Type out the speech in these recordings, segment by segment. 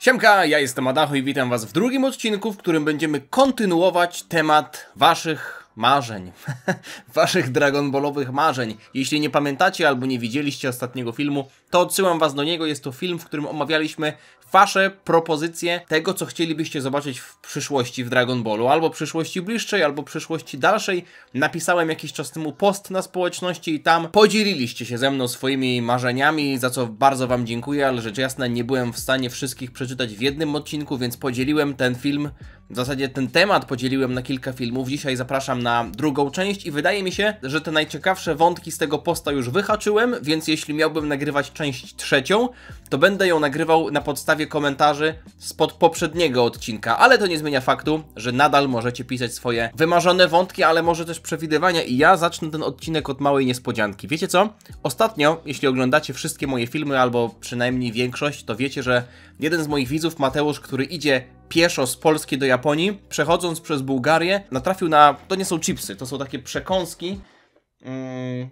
Siemka, ja jestem Adacho i witam was w drugim odcinku, w którym będziemy kontynuować temat waszych marzeń. Waszych Dragon Ballowych marzeń. Jeśli nie pamiętacie albo nie widzieliście ostatniego filmu, to odsyłam was do niego. Jest to film, w którym omawialiśmy wasze propozycje tego, co chcielibyście zobaczyć w przyszłości w Dragon Ballu. Albo przyszłości bliższej, albo przyszłości dalszej. Napisałem jakiś czas temu post na społeczności i tam podzieliliście się ze mną swoimi marzeniami, za co bardzo wam dziękuję, ale rzecz jasna nie byłem w stanie wszystkich przeczytać w jednym odcinku, więc podzieliłem ten film, w zasadzie ten temat podzieliłem na kilka filmów. Dzisiaj zapraszam na drugą część i wydaje mi się, że te najciekawsze wątki z tego posta już wyhaczyłem, więc jeśli miałbym nagrywać część trzecią, to będę ją nagrywał na podstawie komentarzy spod poprzedniego odcinka, ale to nie zmienia faktu, że nadal możecie pisać swoje wymarzone wątki, ale może też przewidywania i ja zacznę ten odcinek od małej niespodzianki. Wiecie co? Ostatnio, jeśli oglądacie wszystkie moje filmy, albo przynajmniej większość, to wiecie, że jeden z moich widzów, Mateusz, który idzie pieszo z Polski do Japonii, przechodząc przez Bułgarię, natrafił na... To nie są chipsy, to są takie przekąski.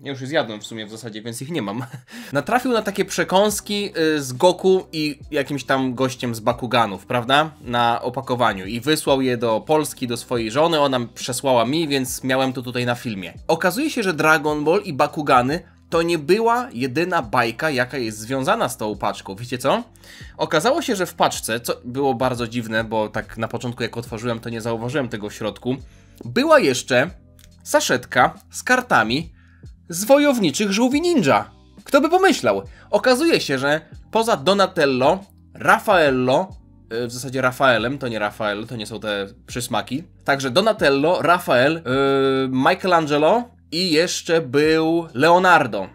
Ja już je zjadłem w sumie w zasadzie, więc ich nie mam. Natrafił na takie przekąski z Goku i jakimś tam gościem z Bakuganów, prawda? Na opakowaniu i wysłał je do Polski, do swojej żony, ona przesłała mi, więc miałem to tutaj na filmie. Okazuje się, że Dragon Ball i Bakugany to nie była jedyna bajka, jaka jest związana z tą paczką. Wiecie co? Okazało się, że w paczce, co było bardzo dziwne, bo tak na początku jak otworzyłem, to nie zauważyłem tego w środku, była jeszcze saszetka z kartami z Wojowniczych Żółwi Ninja. Kto by pomyślał? Okazuje się, że poza Donatello, Raffaello, w zasadzie Rafaelem, to nie Rafael, to nie są te przysmaki, także Donatello, Rafael, Michelangelo i jeszcze był Leonardo.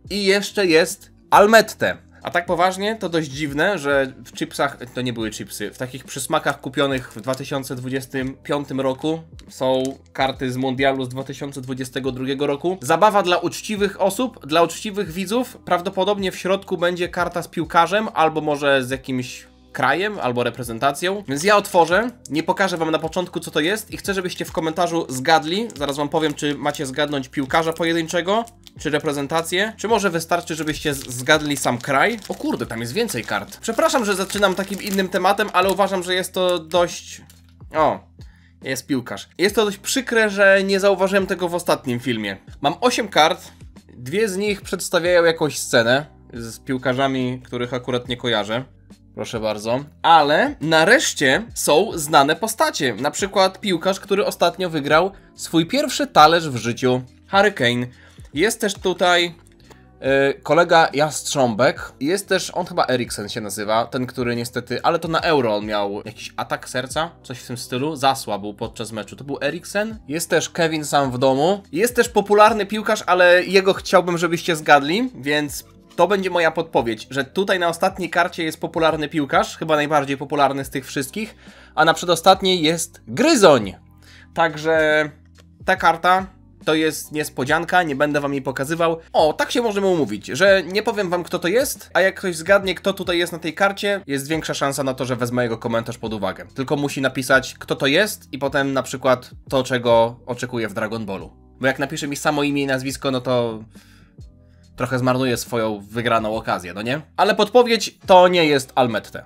I jeszcze jest Almette. A tak poważnie, to dość dziwne, że w chipsach, to nie były chipsy, w takich przysmakach kupionych w 2025 roku są karty z Mundialu z 2022 roku. Zabawa dla uczciwych osób, dla uczciwych widzów. Prawdopodobnie w środku będzie karta z piłkarzem, albo może z jakimś krajem, albo reprezentacją. Więc ja otworzę, nie pokażę wam na początku, co to jest i chcę, żebyście w komentarzu zgadli. Zaraz wam powiem, czy macie zgadnąć piłkarza pojedynczego, czy reprezentację, czy może wystarczy, żebyście zgadli sam kraj. O kurde, tam jest więcej kart. Przepraszam, że zaczynam takim innym tematem, ale uważam, że jest to dość... O, jest piłkarz. Jest to dość przykre, że nie zauważyłem tego w ostatnim filmie. Mam 8 kart, dwie z nich przedstawiają jakąś scenę z piłkarzami, których akurat nie kojarzę. Proszę bardzo. Ale nareszcie są znane postacie. Na przykład piłkarz, który ostatnio wygrał swój pierwszy talerz w życiu. Harry Kane. Jest też tutaj kolega Jastrząbek. Jest też, on chyba Eriksen się nazywa. Ten, który niestety, ale to na Euro on miał jakiś atak serca. Coś w tym stylu. Zasłabł podczas meczu. To był Eriksen. Jest też Kevin sam w domu. Jest też popularny piłkarz, ale jego chciałbym, żebyście zgadli. Więc... to będzie moja podpowiedź, że tutaj na ostatniej karcie jest popularny piłkarz, chyba najbardziej popularny z tych wszystkich, a na przedostatniej jest Gryzoń. Także ta karta to jest niespodzianka, nie będę wam jej pokazywał. O, tak się możemy umówić, że nie powiem wam, kto to jest, a jak ktoś zgadnie, kto tutaj jest na tej karcie, jest większa szansa na to, że wezmę jego komentarz pod uwagę. Tylko musi napisać, kto to jest i potem na przykład to, czego oczekuje w Dragon Ballu. Bo jak napisze mi samo imię i nazwisko, no to... trochę zmarnuje swoją wygraną okazję, no nie? Ale podpowiedź to nie jest Almette.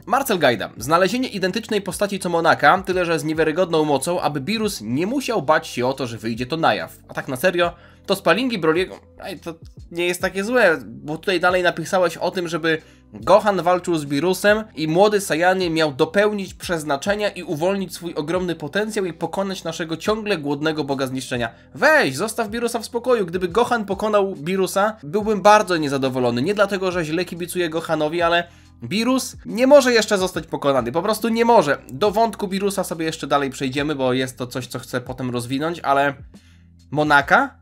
Marcel Gajda. Znalezienie identycznej postaci co Monaka, tyle że z niewiarygodną mocą, aby Beerus nie musiał bać się o to, że wyjdzie to na jaw. A tak na serio, to spalingi Broliego... Ej, to nie jest takie złe, bo tutaj dalej napisałeś o tym, żeby Gohan walczył z Beerusem i młody Saiyajin miał dopełnić przeznaczenia i uwolnić swój ogromny potencjał i pokonać naszego ciągle głodnego boga zniszczenia. Weź, zostaw Beerusa w spokoju. Gdyby Gohan pokonał Beerusa, byłbym bardzo niezadowolony. Nie dlatego, że źle kibicuję Gohanowi, ale Beerus nie może jeszcze zostać pokonany. Po prostu nie może. Do wątku Beerusa sobie jeszcze dalej przejdziemy, bo jest to coś, co chcę potem rozwinąć, ale Monaka?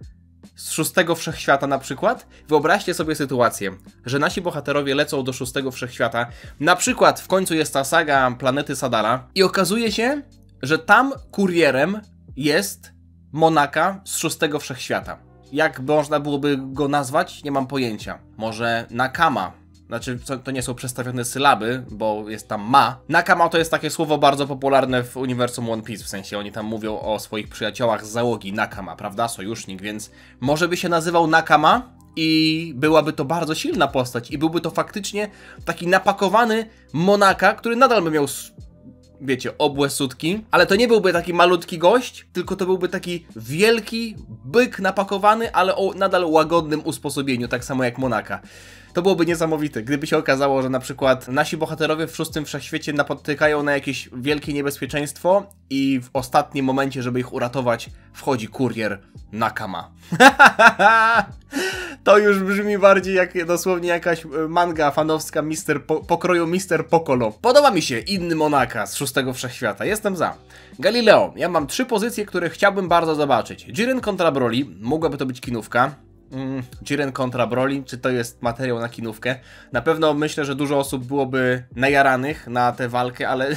Z szóstego wszechświata na przykład? Wyobraźcie sobie sytuację, że nasi bohaterowie lecą do szóstego wszechświata, na przykład w końcu jest ta saga planety Sadala i okazuje się, że tam kurierem jest Monaka z szóstego wszechświata. Jak można byłoby go nazwać? Nie mam pojęcia. Może Nakama. Znaczy, to nie są przestawione sylaby, bo jest tam ma. Nakama to jest takie słowo bardzo popularne w uniwersum One Piece, w sensie oni tam mówią o swoich przyjaciołach z załogi Nakama, prawda? Sojusznik, więc może by się nazywał Nakama i byłaby to bardzo silna postać i byłby to faktycznie taki napakowany Monaka, który nadal by miał, wiecie, obłe sutki, ale to nie byłby taki malutki gość, tylko to byłby taki wielki byk napakowany, ale o nadal łagodnym usposobieniu, tak samo jak Monaka. To byłoby niesamowite, gdyby się okazało, że na przykład nasi bohaterowie w szóstym wszechświecie napotykają na jakieś wielkie niebezpieczeństwo i w ostatnim momencie, żeby ich uratować, wchodzi kurier Nakama. To już brzmi bardziej jak dosłownie jakaś manga fanowska pokroju Mr. Pokolo. Podoba mi się inny Monaka z szóstego wszechświata, jestem za. Galileo, ja mam 3 pozycje, które chciałbym bardzo zobaczyć. Jiren kontra Broly, mogłaby to być kinówka. Jiren kontra Broly, czy to jest materiał na kinówkę? Na pewno myślę, że dużo osób byłoby najaranych na tę walkę, ale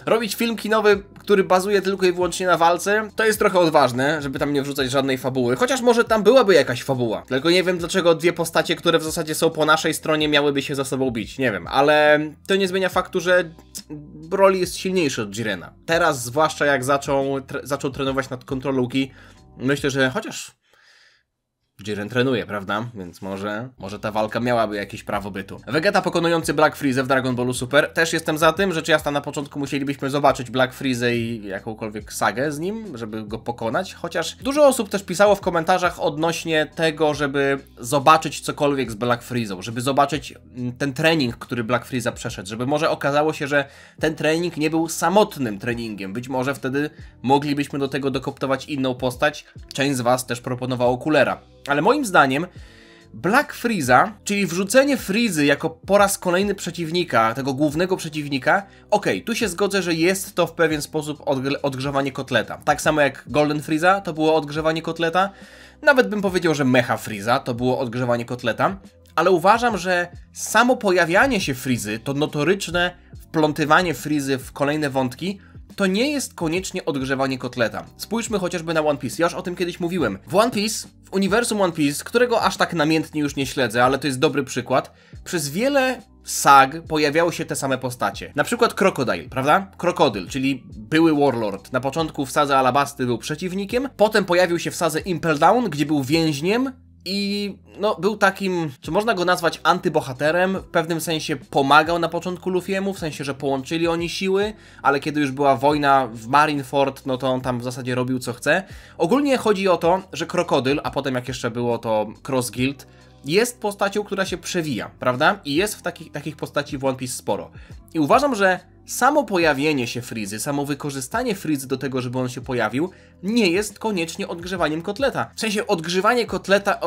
robić film kinowy, który bazuje tylko i wyłącznie na walce, to jest trochę odważne, żeby tam nie wrzucać żadnej fabuły. Chociaż może tam byłaby jakaś fabuła. Tylko nie wiem, dlaczego dwie postacie, które w zasadzie są po naszej stronie, miałyby się ze sobą bić. Nie wiem, ale to nie zmienia faktu, że Broly jest silniejszy od Jirena. Teraz, zwłaszcza jak zaczął trenować nad kontrolą Ki, myślę, że chociaż Jiren trenuje, prawda? Więc może ta walka miałaby jakieś prawo bytu. Vegeta pokonujący Black Freeze w Dragon Ballu Super. Też jestem za tym, rzecz jasna na początku musielibyśmy zobaczyć Black Freeze i jakąkolwiek sagę z nim, żeby go pokonać. Chociaż dużo osób też pisało w komentarzach odnośnie tego, żeby zobaczyć cokolwiek z Black Freezą, żeby zobaczyć ten trening, który Black Freeza przeszedł, żeby może okazało się, że ten trening nie był samotnym treningiem. Być może wtedy moglibyśmy do tego dokoptować inną postać. Część z was też proponowało Coolera. Ale moim zdaniem Black Freeza, czyli wrzucenie Freezy jako po raz kolejny przeciwnika, tego głównego przeciwnika, okej, tu się zgodzę, że jest to w pewien sposób odgrzewanie kotleta. Tak samo jak Golden Freeza to było odgrzewanie kotleta, nawet bym powiedział, że Mecha Freeza to było odgrzewanie kotleta, ale uważam, że samo pojawianie się Freezy, to notoryczne wplątywanie Freezy w kolejne wątki, to nie jest koniecznie odgrzewanie kotleta. Spójrzmy chociażby na One Piece. Ja już o tym kiedyś mówiłem. W One Piece, w uniwersum One Piece, którego aż tak namiętnie już nie śledzę, ale to jest dobry przykład, przez wiele sag pojawiały się te same postacie. Na przykład Crocodile, prawda? Krokodyl, czyli były Warlord. Na początku w sadze Alabasty był przeciwnikiem, potem pojawił się w sadze Impel Down, gdzie był więźniem, i no, był takim, czy można go nazwać antybohaterem, w pewnym sensie pomagał na początku Luffy'emu, w sensie, że połączyli oni siły, ale kiedy już była wojna w Marineford, no to on tam w zasadzie robił co chce. Ogólnie chodzi o to, że Krokodyl, a potem jak jeszcze było to Cross Guild, jest postacią, która się przewija, prawda? I jest w takich postaci w One Piece sporo. I uważam, że samo pojawienie się Freezy, samo wykorzystanie Freezy do tego, żeby on się pojawił, nie jest koniecznie odgrzewaniem kotleta. W sensie odgrzewanie kotleta,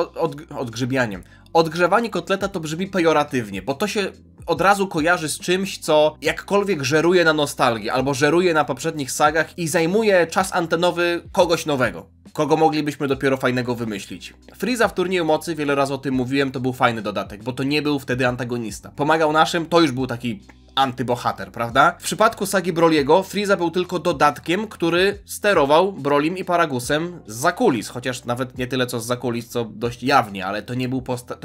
odgrzebianiem. Odgrzewanie kotleta to brzmi pejoratywnie, bo to się od razu kojarzy z czymś, co jakkolwiek żeruje na nostalgii, albo żeruje na poprzednich sagach i zajmuje czas antenowy kogoś nowego. Kogo moglibyśmy dopiero fajnego wymyślić. Freeza w Turnieju Mocy, wiele razy o tym mówiłem, to był fajny dodatek, bo to nie był wtedy antagonista. Pomagał naszym, to już był taki antybohater, prawda? W przypadku sagi Broly'ego Freeza był tylko dodatkiem, który sterował Brolim i Paragusem zza kulis, chociaż nawet nie tyle co zza kulis, co dość jawnie, ale to nie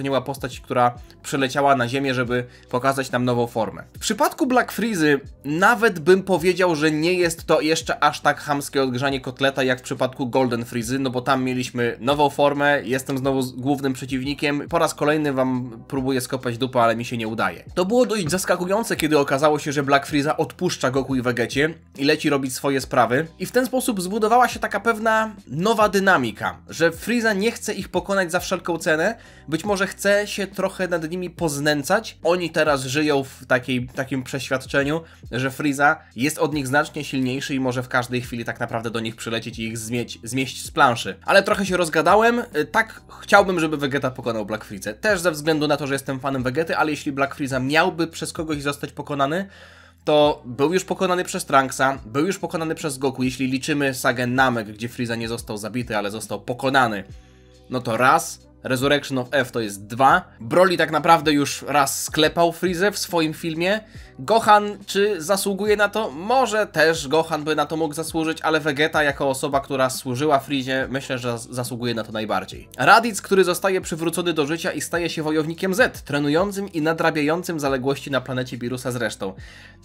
była postać, która przyleciała na ziemię, żeby pokazać nam nową formę. W przypadku Black Freezy nawet bym powiedział, że nie jest to jeszcze aż tak chamskie odgrzanie kotleta jak w przypadku Golden Freezy, no bo tam mieliśmy nową formę, jestem znowu głównym przeciwnikiem, po raz kolejny wam próbuję skopać dupę, ale mi się nie udaje. To było dość zaskakujące, kiedy okazało się, że Black Freeza odpuszcza Goku i Vegecie i leci robić swoje sprawy. I w ten sposób zbudowała się taka pewna nowa dynamika, że Freeza nie chce ich pokonać za wszelką cenę, być może chce się trochę nad nimi poznęcać. Oni teraz żyją w takim przeświadczeniu, że Freeza jest od nich znacznie silniejszy i może w każdej chwili tak naprawdę do nich przylecieć i ich zmieść z planszy. Ale trochę się rozgadałem. Tak chciałbym, żeby Vegeta pokonał Black Freezę. Też ze względu na to, że jestem fanem Vegety, ale jeśli Black Freeza miałby przez kogoś zostać pokonany, to był już pokonany przez Trunksa, był już pokonany przez Goku, jeśli liczymy sagę Namek, gdzie Freeza nie został zabity, ale został pokonany, no to raz, Resurrection of F to jest 2, Broly tak naprawdę już raz sklepał Freezę w swoim filmie, Gohan czy zasługuje na to? Może też Gohan by na to mógł zasłużyć, ale Vegeta jako osoba, która służyła Freezie, myślę, że zasługuje na to najbardziej. Raditz, który zostaje przywrócony do życia i staje się wojownikiem Z, trenującym i nadrabiającym zaległości na planecie Virusa z resztą.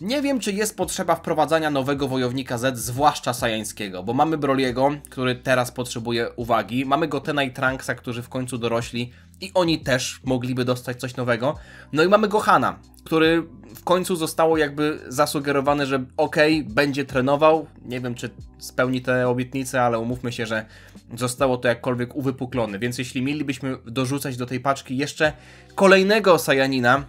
Nie wiem, czy jest potrzeba wprowadzania nowego wojownika Z, zwłaszcza sajańskiego, bo mamy Broly'ego, który teraz potrzebuje uwagi, mamy Gotena i Trunksa, którzy w końcu dorośli i oni też mogliby dostać coś nowego. No i mamy Gohana, który w końcu zostało jakby zasugerowane, że okej, będzie trenował. Nie wiem, czy spełni te obietnice, ale umówmy się, że zostało to jakkolwiek uwypuklone. Więc jeśli mielibyśmy dorzucać do tej paczki jeszcze kolejnego Saiyanina,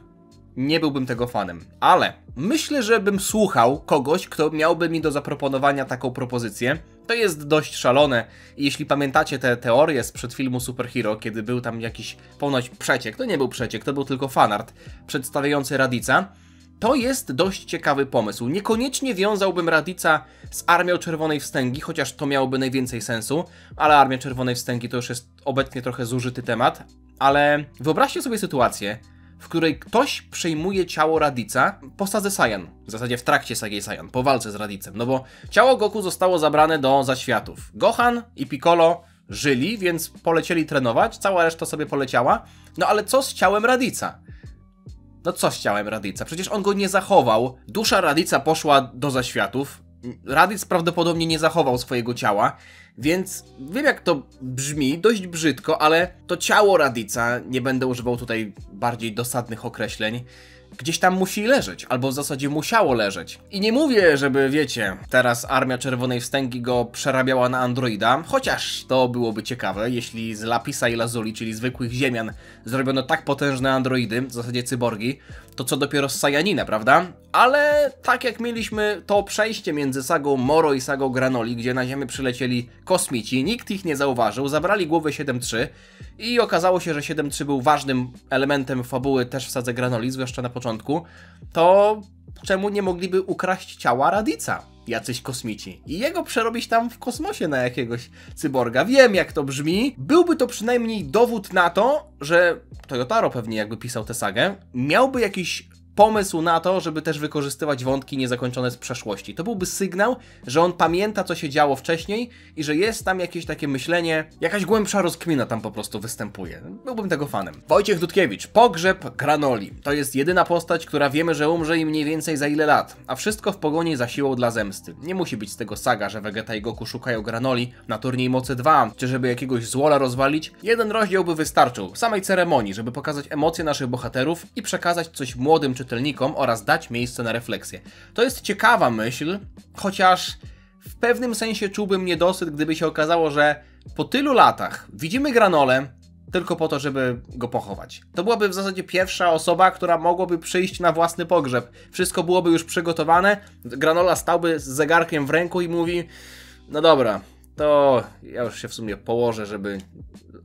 nie byłbym tego fanem. Ale myślę, że bym słuchał kogoś, kto miałby mi do zaproponowania taką propozycję. To jest dość szalone i jeśli pamiętacie te teorie sprzed filmu Super Hero, kiedy był tam jakiś ponoć przeciek, to nie był przeciek, to był tylko fanart przedstawiający Radica, to jest dość ciekawy pomysł. Niekoniecznie wiązałbym Radica z Armią Czerwonej Wstęgi, chociaż to miałoby najwięcej sensu, ale Armia Czerwonej Wstęgi to już jest obecnie trochę zużyty temat, ale wyobraźcie sobie sytuację, w której ktoś przejmuje ciało Radica po sadze Saiyan. W zasadzie w trakcie sagi Saiyan, po walce z Radicem. No bo ciało Goku zostało zabrane do zaświatów. Gohan i Piccolo żyli, więc polecieli trenować, cała reszta sobie poleciała. No ale co z ciałem Radica? No co z ciałem Radica? Przecież on go nie zachował. Dusza Radica poszła do zaświatów. Radic prawdopodobnie nie zachował swojego ciała, więc wiem jak to brzmi, dość brzydko, ale to ciało Radica, nie będę używał tutaj bardziej dosadnych określeń, gdzieś tam musi leżeć, albo w zasadzie musiało leżeć. I nie mówię, żeby wiecie, teraz Armia Czerwonej Wstęgi go przerabiała na androida, chociaż to byłoby ciekawe, jeśli z Lapisa i Lazuli, czyli zwykłych ziemian, zrobiono tak potężne androidy, w zasadzie cyborgi, to co dopiero z Saiyanina, prawda? Ale tak jak mieliśmy to przejście między sagą Moro i sagą Granoli, gdzie na Ziemię przylecieli kosmici, nikt ich nie zauważył, zabrali głowę 7-3 i okazało się, że 7-3 był ważnym elementem fabuły też w sadze Granoli, zwłaszcza na początku, to czemu nie mogliby ukraść ciała Radica? Jacyś kosmici. I jego przerobić tam w kosmosie na jakiegoś cyborga. Wiem jak to brzmi. Byłby to przynajmniej dowód na to, że Toyotaro pewnie jakby pisał tę sagę, miałby jakiś pomysł na to, żeby też wykorzystywać wątki niezakończone z przeszłości. To byłby sygnał, że on pamięta, co się działo wcześniej i że jest tam jakieś takie myślenie, jakaś głębsza rozkmina tam po prostu występuje. Byłbym tego fanem. Wojciech Dudkiewicz, Pogrzeb Granoli. To jest jedyna postać, która wiemy, że umrze i mniej więcej za ile lat, a wszystko w pogoni za siłą dla zemsty. Nie musi być z tego saga, że Vegeta i Goku szukają Granoli na turniej Mocy 2, czy żeby jakiegoś złola rozwalić. Jeden rozdział by wystarczył, samej ceremonii, żeby pokazać emocje naszych bohaterów i przekazać coś młodym czytelnikom oraz dać miejsce na refleksję. To jest ciekawa myśl, chociaż w pewnym sensie czułbym niedosyt, gdyby się okazało, że po tylu latach widzimy Granolę tylko po to, żeby go pochować. To byłaby w zasadzie pierwsza osoba, która mogłaby przyjść na własny pogrzeb. Wszystko byłoby już przygotowane, Granola stałby z zegarkiem w ręku i mówi: no dobra, to ja już się w sumie położę, żeby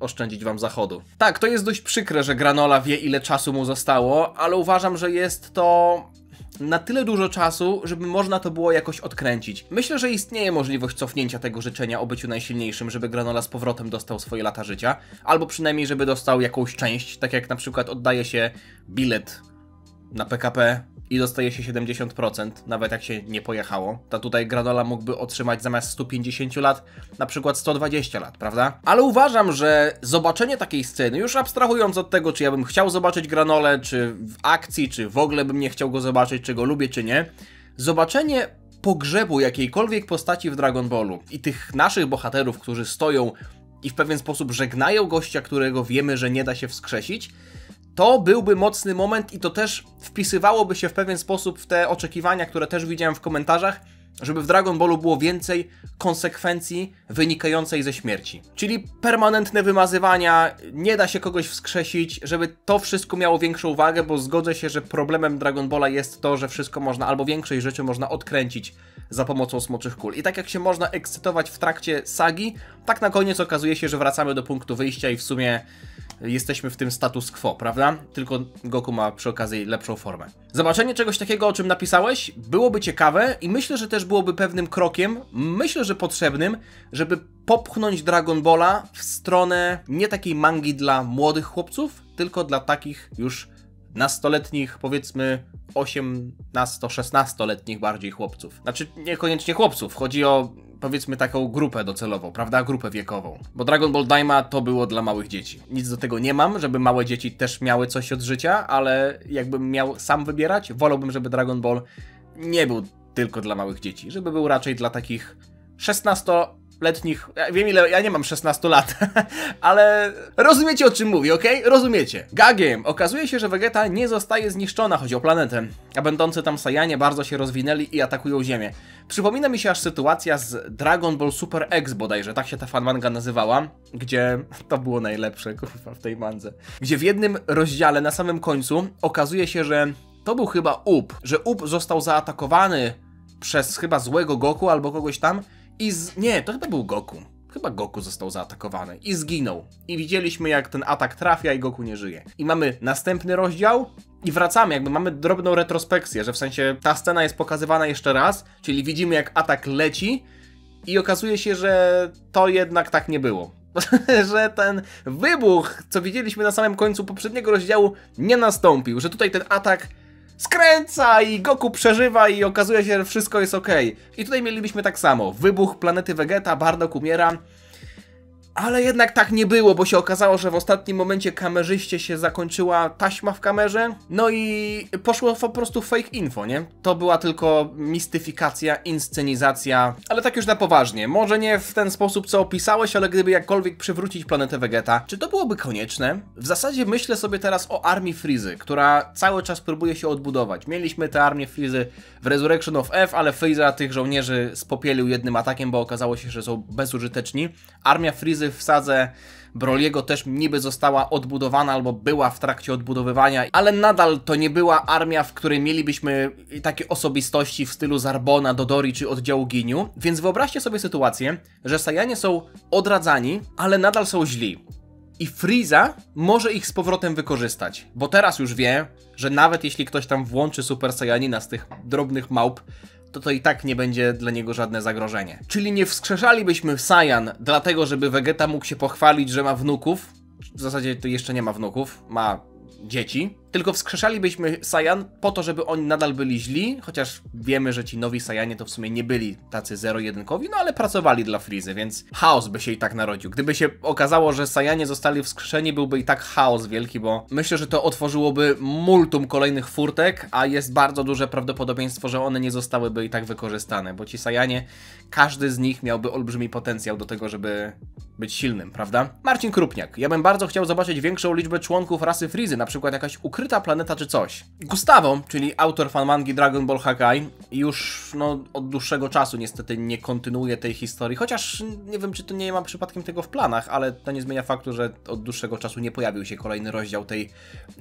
oszczędzić wam zachodu. Tak, to jest dość przykre, że Granola wie, ile czasu mu zostało, ale uważam, że jest to na tyle dużo czasu, żeby można to było jakoś odkręcić. Myślę, że istnieje możliwość cofnięcia tego życzenia o byciu najsilniejszym, żeby Granola z powrotem dostał swoje lata życia, albo przynajmniej, żeby dostał jakąś część, tak jak na przykład oddaje się bilet na PKP i dostaje się 70%, nawet jak się nie pojechało. To tutaj Granola mógłby otrzymać zamiast 150 lat, na przykład 120 lat, prawda? Ale uważam, że zobaczenie takiej sceny, już abstrahując od tego, czy ja bym chciał zobaczyć Granolę, czy w akcji, czy w ogóle bym nie chciał go zobaczyć, czy go lubię, czy nie, zobaczenie pogrzebu jakiejkolwiek postaci w Dragon Ballu i tych naszych bohaterów, którzy stoją i w pewien sposób żegnają gościa, którego wiemy, że nie da się wskrzesić, to byłby mocny moment i to też wpisywałoby się w pewien sposób w te oczekiwania, które też widziałem w komentarzach, żeby w Dragon Ballu było więcej konsekwencji wynikającej ze śmierci. Czyli permanentne wymazywania, nie da się kogoś wskrzesić, żeby to wszystko miało większą wagę, bo zgodzę się, że problemem Dragon Balla jest to, że wszystko można, albo większość rzeczy można odkręcić za pomocą smoczych kul. I tak jak się można ekscytować w trakcie sagi, tak na koniec okazuje się, że wracamy do punktu wyjścia i w sumie jesteśmy w tym status quo, prawda? Tylko Goku ma przy okazji lepszą formę. Zobaczenie czegoś takiego, o czym napisałeś, byłoby ciekawe i myślę, że też byłoby pewnym krokiem, myślę, że potrzebnym, żeby popchnąć Dragon Balla w stronę nie takiej mangi dla młodych chłopców, tylko dla takich już nastoletnich, powiedzmy 18-16-letnich bardziej chłopców. Znaczy niekoniecznie chłopców, chodzi o powiedzmy taką grupę docelową, prawda? Grupę wiekową. Bo Dragon Ball Daima to było dla małych dzieci. Nic do tego nie mam, żeby małe dzieci też miały coś od życia, ale jakbym miał sam wybierać, wolałbym, żeby Dragon Ball nie był tylko dla małych dzieci, żeby był raczej dla takich 16 letnich, ja wiem ile, ja nie mam 16 lat, ale rozumiecie o czym mówię, okej? Rozumiecie. Gagiem, okazuje się, że Vegeta nie zostaje zniszczona, chodzi o planetę, a będący tam Saiyanie bardzo się rozwinęli i atakują Ziemię. Przypomina mi się aż sytuacja z Dragon Ball Super X bodajże, tak się ta fanmanga nazywała, gdzie to było najlepsze, kurwa, w tej mandze. Gdzie w jednym rozdziale na samym końcu okazuje się, że to był chyba Up, że Up został zaatakowany przez chyba złego Goku albo kogoś tam i nie, to chyba był Goku. Chyba Goku został zaatakowany i zginął. I widzieliśmy jak ten atak trafia i Goku nie żyje. I mamy następny rozdział i wracamy, jakby mamy drobną retrospekcję, że w sensie ta scena jest pokazywana jeszcze raz, czyli widzimy jak atak leci i okazuje się, że to jednak tak nie było. Że ten wybuch, co widzieliśmy na samym końcu poprzedniego rozdziału, nie nastąpił, że tutaj ten atak skręca i Goku przeżywa i okazuje się, że wszystko jest ok. I tutaj mielibyśmy tak samo. Wybuch planety Vegeta, Bardock umiera. Ale jednak tak nie było, bo się okazało, że w ostatnim momencie kamerzyście się zakończyła taśma w kamerze. No i poszło po prostu fake info, nie? To była tylko mistyfikacja, inscenizacja. Ale tak już na poważnie. Może nie w ten sposób, co opisałeś, ale gdyby jakkolwiek przywrócić planetę Vegeta, czy to byłoby konieczne? W zasadzie myślę sobie teraz o armii Freezy, która cały czas próbuje się odbudować. Mieliśmy tę armię Freezy w Resurrection of F, ale Freeza tych żołnierzy spopielił jednym atakiem, bo okazało się, że są bezużyteczni. Armia Freezy w sadze Broliego też niby została odbudowana albo była w trakcie odbudowywania, ale nadal to nie była armia, w której mielibyśmy takie osobistości w stylu Zarbona, Dodori czy oddziału Ginyu, więc wyobraźcie sobie sytuację, że Saiyanie są odradzani, ale nadal są źli. I Freeza może ich z powrotem wykorzystać, bo teraz już wie, że nawet jeśli ktoś tam włączy Super Saiyanina z tych drobnych małp, to i tak nie będzie dla niego żadne zagrożenie. Czyli nie wskrzeszalibyśmy Saiyan dlatego, żeby Vegeta mógł się pochwalić, że ma wnuków. W zasadzie to jeszcze nie ma wnuków, ma dzieci. Tylko wskrzeszalibyśmy Saiyan po to, żeby oni nadal byli źli, chociaż wiemy, że ci nowi Saiyanie to w sumie nie byli tacy zero-jedynkowi, no ale pracowali dla Freezy, więc chaos by się i tak narodził. Gdyby się okazało, że Saiyanie zostali wskrzeszeni, byłby i tak chaos wielki, bo myślę, że to otworzyłoby multum kolejnych furtek, a jest bardzo duże prawdopodobieństwo, że one nie zostałyby i tak wykorzystane, bo ci Saiyanie, każdy z nich miałby olbrzymi potencjał do tego, żeby być silnym, prawda? Marcin Krupniak. Ja bym bardzo chciał zobaczyć większą liczbę członków rasy Freezy, na przykład jakaś ukryta planeta czy coś. Gustawo, czyli autor fanmangi Dragon Ball Hakai, już od dłuższego czasu niestety nie kontynuuje tej historii, chociaż nie wiem, czy to nie ma przypadkiem tego w planach, ale to nie zmienia faktu, że od dłuższego czasu nie pojawił się kolejny rozdział tej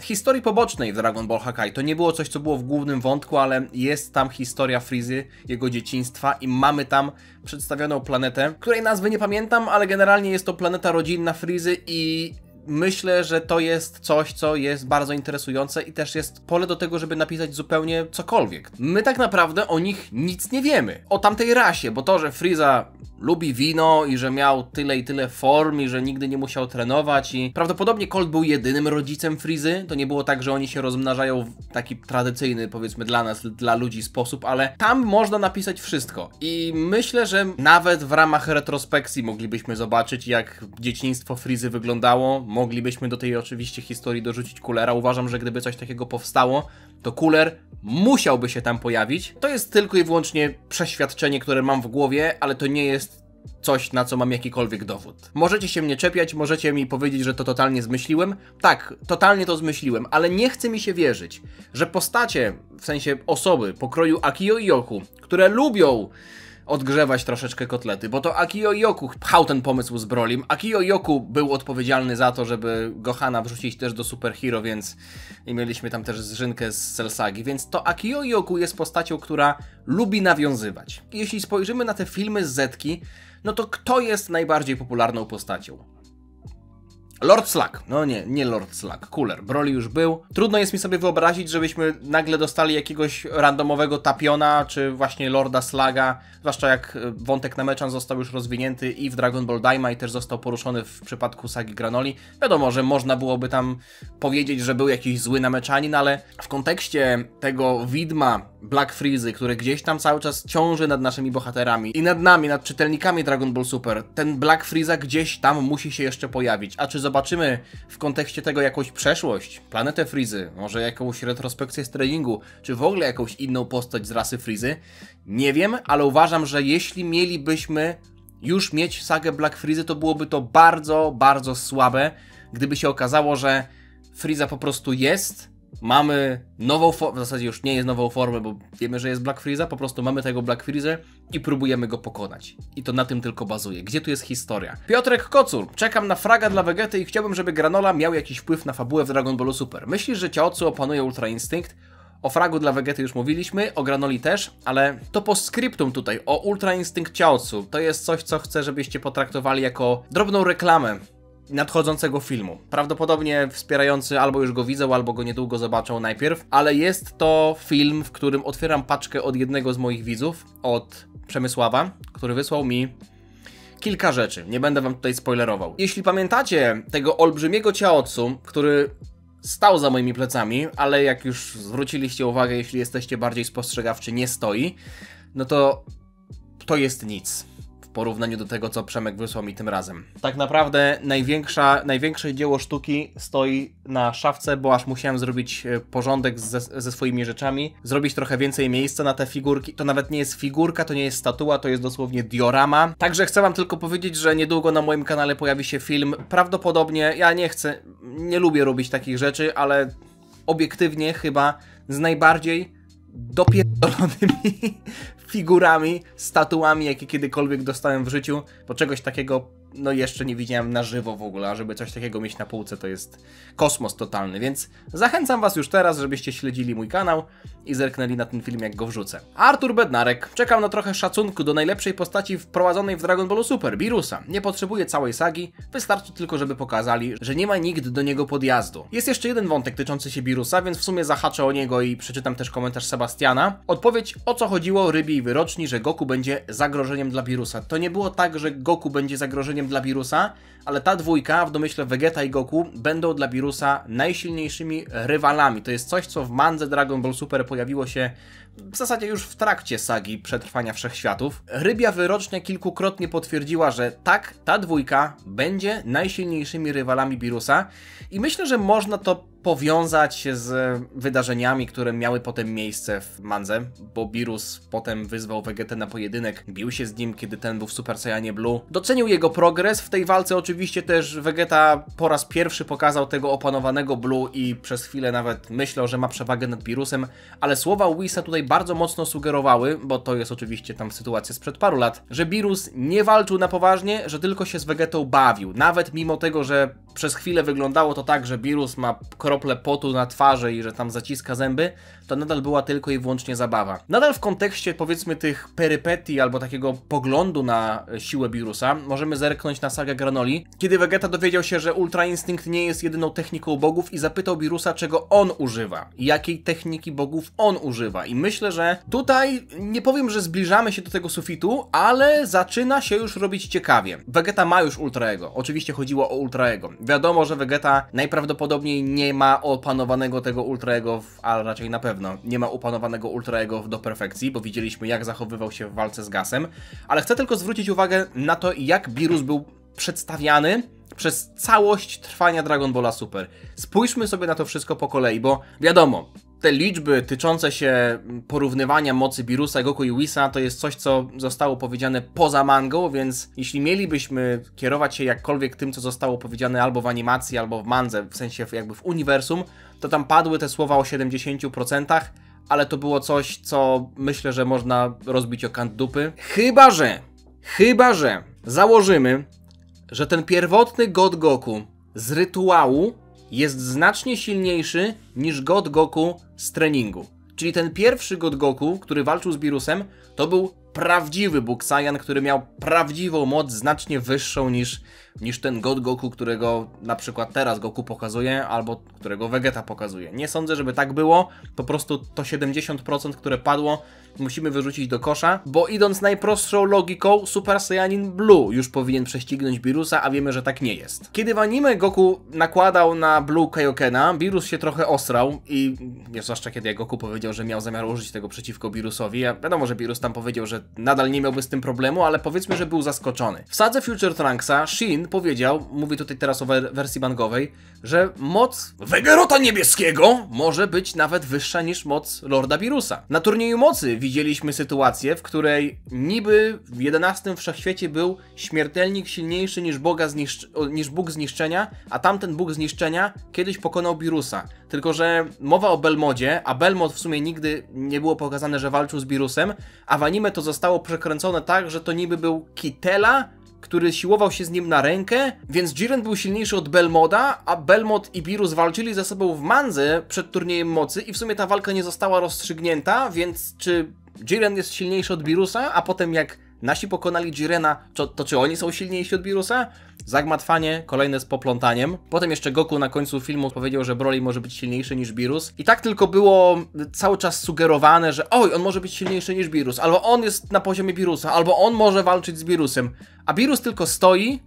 historii pobocznej w Dragon Ball Hakai. To nie było coś, co było w głównym wątku, ale jest tam historia Freezy, jego dzieciństwa i mamy tam przedstawioną planetę, której nazwy nie pamiętam, ale generalnie jest to planeta rodzinna Freezy i myślę, że to jest coś, co jest bardzo interesujące i też jest pole do tego, żeby napisać zupełnie cokolwiek. My tak naprawdę o nich nic nie wiemy. O tamtej rasie, bo to, że Freeza lubi wino i że miał tyle i tyle form i że nigdy nie musiał trenować i prawdopodobnie Colt był jedynym rodzicem Freezy. To nie było tak, że oni się rozmnażają w taki tradycyjny, powiedzmy dla nas, dla ludzi sposób, ale tam można napisać wszystko. I myślę, że nawet w ramach retrospekcji moglibyśmy zobaczyć, jak dzieciństwo Freezy wyglądało. Moglibyśmy do tej oczywiście historii dorzucić Coolera. Uważam, że gdyby coś takiego powstało, to Cooler musiałby się tam pojawić. To jest tylko i wyłącznie przeświadczenie, które mam w głowie, ale to nie jest coś, na co mam jakikolwiek dowód. Możecie się mnie czepiać, możecie mi powiedzieć, że to totalnie zmyśliłem. Tak, totalnie to zmyśliłem, ale nie chce mi się wierzyć, że postacie, w sensie osoby pokroju Akio i Yoku, które lubią odgrzewać troszeczkę kotlety, bo to Akio i Yoku pchał ten pomysł z Brolim. Akio i Yoku był odpowiedzialny za to, żeby Gohana wrzucić też do Super Hero, więc i mieliśmy tam też zżynkę z Cell Sagi, więc to Akio i Yoku jest postacią, która lubi nawiązywać. I jeśli spojrzymy na te filmy z Zetki, no to kto jest najbardziej popularną postacią? Lord Slug. No nie Lord Slug. Cooler. Broly już był. Trudno jest mi sobie wyobrazić, żebyśmy nagle dostali jakiegoś randomowego Tapiona, czy właśnie Lorda Sluga, zwłaszcza jak wątek Namechan został już rozwinięty i w Dragon Ball Daima i też został poruszony w przypadku sagi Granoli. Wiadomo, że można byłoby tam powiedzieć, że był jakiś zły Namechanin, ale w kontekście tego widma Black Freezy, który gdzieś tam cały czas ciąży nad naszymi bohaterami i nad nami, nad czytelnikami Dragon Ball Super, ten Black Freeza gdzieś tam musi się jeszcze pojawić. A czy zobaczymy w kontekście tego jakąś przeszłość, planetę Freezy, może jakąś retrospekcję z treningu, czy w ogóle jakąś inną postać z rasy Freezy? Nie wiem, ale uważam, że jeśli mielibyśmy już mieć sagę Black Frizy, to byłoby to bardzo, bardzo słabe, gdyby się okazało, że Frieza po prostu jest, mamy nową formę, w zasadzie już nie jest nową formę, bo wiemy, że jest Black Frieza, po prostu mamy tego Black Freezę i próbujemy go pokonać. I to na tym tylko bazuje. Gdzie tu jest historia? Piotrek Kocur, czekam na fraga dla Vegety i chciałbym, żeby Granola miał jakiś wpływ na fabułę w Dragon Ballu Super. Myślisz, że Chaozu opanuje Ultra Instinct? O fragu dla Vegety już mówiliśmy, o Granoli też, ale to postscriptum tutaj, o Ultra Instinct Chaozu. To jest coś, co chcę, żebyście potraktowali jako drobną reklamę nadchodzącego filmu. Prawdopodobnie wspierający albo już go widzą, albo go niedługo zobaczą najpierw, ale jest to film, w którym otwieram paczkę od jednego z moich widzów, od Przemysława, który wysłał mi kilka rzeczy. Nie będę wam tutaj spoilerował. Jeśli pamiętacie tego olbrzymiego Chaozu, który stał za moimi plecami, ale jak już zwróciliście uwagę, jeśli jesteście bardziej spostrzegawczy, nie stoi, no to jest nic w porównaniu do tego, co Przemek wysłał mi tym razem. Tak naprawdę największe dzieło sztuki stoi na szafce, bo aż musiałem zrobić porządek ze swoimi rzeczami, zrobić trochę więcej miejsca na te figurki. To nawet nie jest figurka, to nie jest statua, to jest dosłownie diorama. Także chcę wam tylko powiedzieć, że niedługo na moim kanale pojawi się film. Prawdopodobnie, ja nie lubię robić takich rzeczy, ale obiektywnie chyba z najbardziej dopierdolonymi figurami, statuami, jakie kiedykolwiek dostałem w życiu, bo czegoś takiego no jeszcze nie widziałem na żywo w ogóle, a żeby coś takiego mieć na półce, to jest kosmos totalny, więc zachęcam was już teraz, żebyście śledzili mój kanał i zerknęli na ten film, jak go wrzucę. Artur Bednarek, czekam na trochę szacunku do najlepszej postaci wprowadzonej w Dragon Ballu Super, Birusa. Nie potrzebuję całej sagi, wystarczy tylko, żeby pokazali, że nie ma nikt do niego podjazdu. Jest jeszcze jeden wątek tyczący się Birusa, więc w sumie zahaczę o niego i przeczytam też komentarz Sebastiana. Odpowiedź, o co chodziło rybiej wyroczni, że Goku będzie zagrożeniem dla Birusa. To nie było tak, że Goku będzie zagrożeniem dla Birusa, ale ta dwójka, w domyśle Vegeta i Goku, będą dla Birusa najsilniejszymi rywalami. To jest coś, co w mandze Dragon Ball Super pojawiło się w zasadzie już w trakcie sagi Przetrwania Wszechświatów. Rybia Wyrocznia kilkukrotnie potwierdziła, że tak, ta dwójka będzie najsilniejszymi rywalami Birusa i myślę, że można to powiązać z wydarzeniami, które miały potem miejsce w mandze, bo Birus potem wyzwał Vegetę na pojedynek, bił się z nim, kiedy ten był w Super Saiyanie Blue. Docenił jego progres, w tej walce oczywiście też Vegeta po raz pierwszy pokazał tego opanowanego Blue i przez chwilę nawet myślał, że ma przewagę nad Birusem, ale słowa Whisa tutaj bardzo mocno sugerowały, bo to jest oczywiście tam sytuacja sprzed paru lat, że Birus nie walczył na poważnie, że tylko się z Vegetą bawił. Nawet mimo tego, że przez chwilę wyglądało to tak, że Birus ma krople potu na twarzy i że tam zaciska zęby, to nadal była tylko i wyłącznie zabawa. Nadal w kontekście, powiedzmy, tych perypetii albo takiego poglądu na siłę Birusa możemy zerknąć na sagę Granoli, kiedy Vegeta dowiedział się, że Ultra Instinct nie jest jedyną techniką bogów i zapytał Birusa, czego on używa, jakiej techniki bogów on używa. I myślę, że tutaj nie powiem, że zbliżamy się do tego sufitu, ale zaczyna się już robić ciekawie. Vegeta ma już Ultra Ego. Oczywiście chodziło o Ultra Ego. Wiadomo, że Vegeta najprawdopodobniej nie ma opanowanego tego Ultra Ego, a raczej na pewno nie ma opanowanego Ultra Ego do perfekcji, bo widzieliśmy, jak zachowywał się w walce z Gasem, ale chcę tylko zwrócić uwagę na to, jak Birus był przedstawiany przez całość trwania Dragon Balla Super. Spójrzmy sobie na to wszystko po kolei, bo wiadomo, te liczby tyczące się porównywania mocy Birusa, Goku i Whisa to jest coś, co zostało powiedziane poza mangą, więc jeśli mielibyśmy kierować się jakkolwiek tym, co zostało powiedziane albo w animacji, albo w mandze, w sensie jakby w uniwersum, to tam padły te słowa o 70%, ale to było coś, co myślę, że można rozbić o kant dupy. Chyba że założymy, że ten pierwotny God Goku z rytuału jest znacznie silniejszy niż God Goku z treningu. Czyli ten pierwszy God Goku, który walczył z Birusem, to był prawdziwy Bóg Saiyan, który miał prawdziwą moc znacznie wyższą niż ten God Goku, którego na przykład teraz Goku pokazuje, albo którego Vegeta pokazuje. Nie sądzę, żeby tak było, po prostu to 70%, które padło, musimy wyrzucić do kosza, bo idąc najprostszą logiką, Super Saiyanin Blue już powinien prześcignąć Birusa, a wiemy, że tak nie jest. Kiedy w anime Goku nakładał na Blue Kaiokena, Birus się trochę osrał i zwłaszcza kiedy Goku powiedział, że miał zamiar użyć tego przeciwko Birusowi. Wiadomo, że Birus tam powiedział, że nadal nie miałby z tym problemu, ale powiedzmy, że był zaskoczony. W sadze Future Trunksa Shin Jiren powiedział, mówię tutaj teraz o wersji mangowej, że moc Wegerota Niebieskiego może być nawet wyższa niż moc Lorda Birusa. Na turnieju mocy widzieliśmy sytuację, w której niby w 11 wszechświecie był śmiertelnik silniejszy niż Bóg Zniszczenia, a tamten Bóg Zniszczenia kiedyś pokonał Birusa. Tylko że mowa o Belmodzie, a Belmod w sumie nigdy nie było pokazane, że walczył z Birusem, a w anime to zostało przekręcone tak, że to niby był Kitela, który siłował się z nim na rękę, więc Jiren był silniejszy od Belmoda, a Belmod i Birus walczyli ze sobą w mandze przed turniejem mocy i w sumie ta walka nie została rozstrzygnięta, więc czy Jiren jest silniejszy od Birusa, a potem jak nasi pokonali Jirena, to czy oni są silniejsi od Birusa? Zagmatwanie, kolejne z poplątaniem. Potem jeszcze Goku na końcu filmu powiedział, że Broly może być silniejszy niż Birus. I tak tylko było cały czas sugerowane, że oj, on może być silniejszy niż Birus, albo on jest na poziomie Birusa, albo on może walczyć z Birusem. A Birus tylko stoi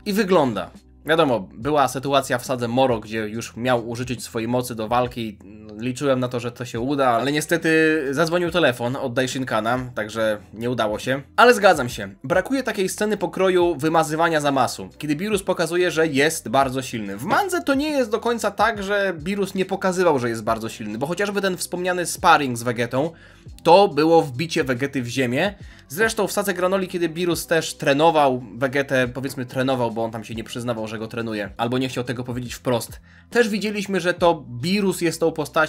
i wygląda. Wiadomo, była sytuacja w sadze Moro, gdzie już miał użyczyć swojej mocy do walki. Liczyłem na to, że to się uda, ale niestety zadzwonił telefon od Daishinkana, także nie udało się. Ale zgadzam się, brakuje takiej sceny pokroju wymazywania zamasu, kiedy Birus pokazuje, że jest bardzo silny. W mandze to nie jest do końca tak, że Birus nie pokazywał, że jest bardzo silny, bo chociażby ten wspomniany sparring z Vegetą, to było wbicie Vegety w ziemię. Zresztą w sadze Granoli, kiedy Birus też trenował Vegetę, powiedzmy trenował, bo on tam się nie przyznawał, że go trenuje, albo nie chciał tego powiedzieć wprost, też widzieliśmy, że to Birus jest tą postacią,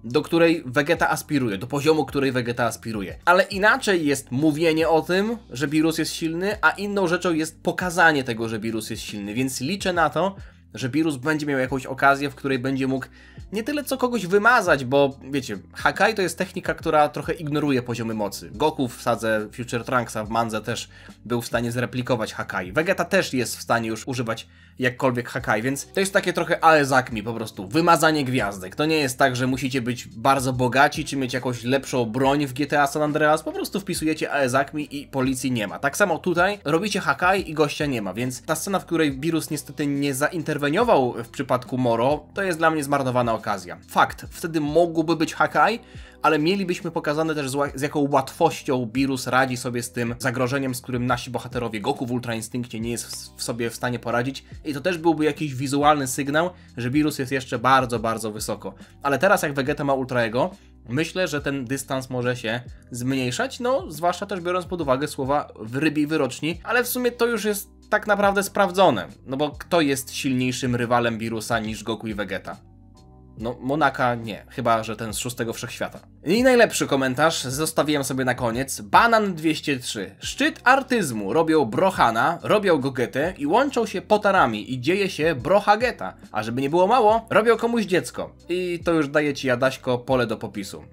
do której Vegeta aspiruje, do poziomu, której Vegeta aspiruje. Ale inaczej jest mówienie o tym, że Birus jest silny, a inną rzeczą jest pokazanie tego, że Birus jest silny, więc liczę na to, że Birus będzie miał jakąś okazję, w której będzie mógł nie tyle co kogoś wymazać, bo wiecie, Hakai to jest technika, która trochę ignoruje poziomy mocy. Goku w sadze Future Trunksa w mandze też był w stanie zreplikować Hakai. Vegeta też jest w stanie już używać jakkolwiek Hakai, więc to jest takie trochę Aezakmi po prostu, wymazanie gwiazdek. To nie jest tak, że musicie być bardzo bogaci, czy mieć jakąś lepszą broń w GTA San Andreas, po prostu wpisujecie Aezakmi i policji nie ma. Tak samo tutaj robicie Hakai i gościa nie ma, więc ta scena, w której Birus niestety nie zainterweniował w przypadku Moro, to jest dla mnie zmarnowana okazja. Fakt, wtedy mogłoby być Hakai, ale mielibyśmy pokazane też z jaką łatwością Birus radzi sobie z tym zagrożeniem, z którym nasi bohaterowie Goku w Ultra Instynkcie nie jest sobie w stanie poradzić i to też byłby jakiś wizualny sygnał, że Birus jest jeszcze bardzo, bardzo wysoko. Ale teraz jak Vegeta ma Ultra Ego, myślę, że ten dystans może się zmniejszać, no zwłaszcza też biorąc pod uwagę słowa w rybiej wyroczni, ale w sumie to już jest tak naprawdę sprawdzone, no bo kto jest silniejszym rywalem Birusa niż Goku i Vegeta? No, Monaka nie, chyba że ten z 6. Wszechświata. I najlepszy komentarz zostawiłem sobie na koniec. Banan203. Szczyt artyzmu. Robią Brohana, robią Gogetę i łączą się potarami i dzieje się Brohageta. A żeby nie było mało, robią komuś dziecko. I to już daje ci, Adaśko, pole do popisu.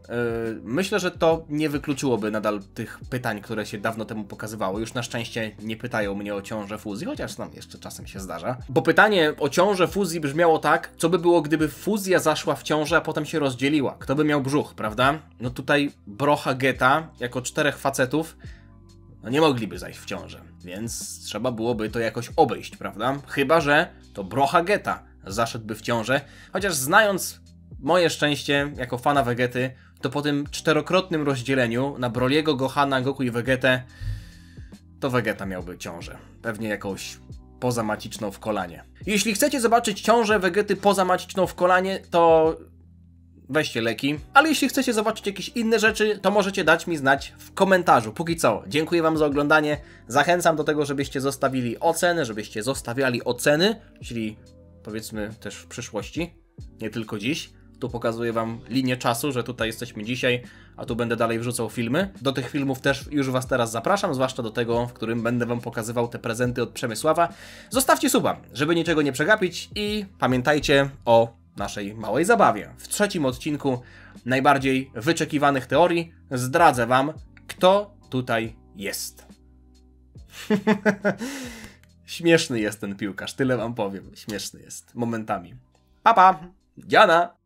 Myślę, że to nie wykluczyłoby nadal tych pytań, które się dawno temu pokazywało. Już na szczęście nie pytają mnie o ciążę fuzji, chociaż tam jeszcze czasem się zdarza. Bo pytanie o ciążę fuzji brzmiało tak, co by było, gdyby fuzja zaszła w ciążę, a potem się rozdzieliła. Kto by miał brzuch, prawda? No tutaj Brohageta, jako 4 facetów, no nie mogliby zajść w ciążę, więc trzeba byłoby to jakoś obejść, prawda? Chyba że to Brohageta zaszedłby w ciążę, chociaż znając moje szczęście jako fana Vegety, to po tym 4-krotnym rozdzieleniu na Broliego, Gohana, Goku i Vegetę, to Vegeta miałby ciążę. Pewnie jakąś pozamaciczną w kolanie. Jeśli chcecie zobaczyć ciążę Vegety pozamaciczną w kolanie, to weźcie leki. Ale jeśli chcecie zobaczyć jakieś inne rzeczy, to możecie dać mi znać w komentarzu. Póki co, dziękuję wam za oglądanie. Zachęcam do tego, żebyście zostawili oceny, żebyście zostawiali oceny, czyli powiedzmy też w przyszłości, nie tylko dziś. Tu pokazuję wam linię czasu, że tutaj jesteśmy dzisiaj, a tu będę dalej wrzucał filmy. Do tych filmów też już was teraz zapraszam, zwłaszcza do tego, w którym będę wam pokazywał te prezenty od Przemysława. Zostawcie suba, żeby niczego nie przegapić i pamiętajcie o naszej małej zabawie. W 3. odcinku najbardziej wyczekiwanych teorii zdradzę wam, kto tutaj jest. Śmieszny jest ten piłkarz, tyle wam powiem. Śmieszny jest momentami. Pa, pa! Dziana!